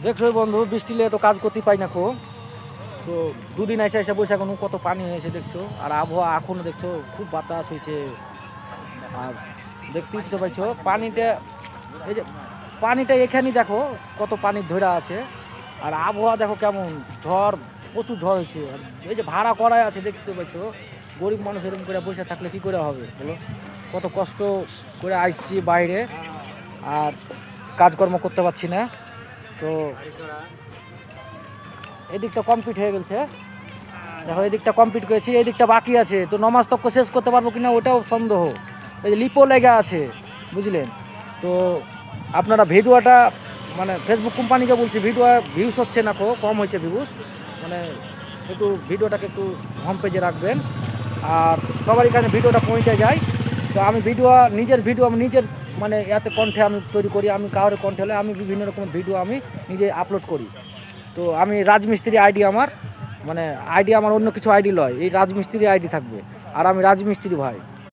দেখছো বন্ধু, বৃষ্টিলে তো কাজ করতে পাই না খো। তো দুদিন এসে এসে বসে এখন কত পানি হয়েছে দেখছো, আর আবহাওয়া এখনো দেখছো খুব বাতাস হয়েছে। আর দেখতেই তো পাইছো পানিটা, এই যে পানিটা এখানেই দেখো কত পানি ধরে আছে। আর আবহাওয়া দেখো কেমন, ঝড়, প্রচুর ঝড় হয়েছে। আর এই যে ভাড়া করাই আছে দেখতে পাচ্ছ, গরিব মানুষ এরকম করে বসে থাকলে কি করে হবে বলো। কত কষ্ট করে আসছি বাইরে, আর কাজকর্ম করতে পারছি না। তো এদিকটা কমপ্লিট হয়ে গেছে, দেখো এদিকটা কমপ্লিট করেছি, এই দিকটা বাকি আছে। তো নমাজ তক্ক শেষ করতে পারবো কিনা ওটাও সন্দেহ। এই যে লিপো লেগে আছে, বুঝলেন। তো আপনারা ভিডিওটা, মানে ফেসবুক কোম্পানিকে বলছি, ভিডিও ভিউজ হচ্ছে না, কম হয়েছে ভিউজ। মানে একটু ভিডিওটাকে একটু হোম পেজে রাখবেন, আর সবার এখানে ভিডিওটা পৌঁছে যায়। তো আমি নিজের ভিডিও আমি নিজের মানে এতে কণ্ঠে আমি তৈরি করি। আমি কারোর কণ্ঠে হলে আমি বিভিন্ন রকমের ভিডিও আমি নিজে আপলোড করি। তো আমি রাজমিস্ত্রি আইডি আমার, মানে আইডি আমার অন্য কিছু আইডি লয়, এই রাজমিস্ত্রি আইডি থাকবে। আর আমি রাজমিস্ত্রি ভাই।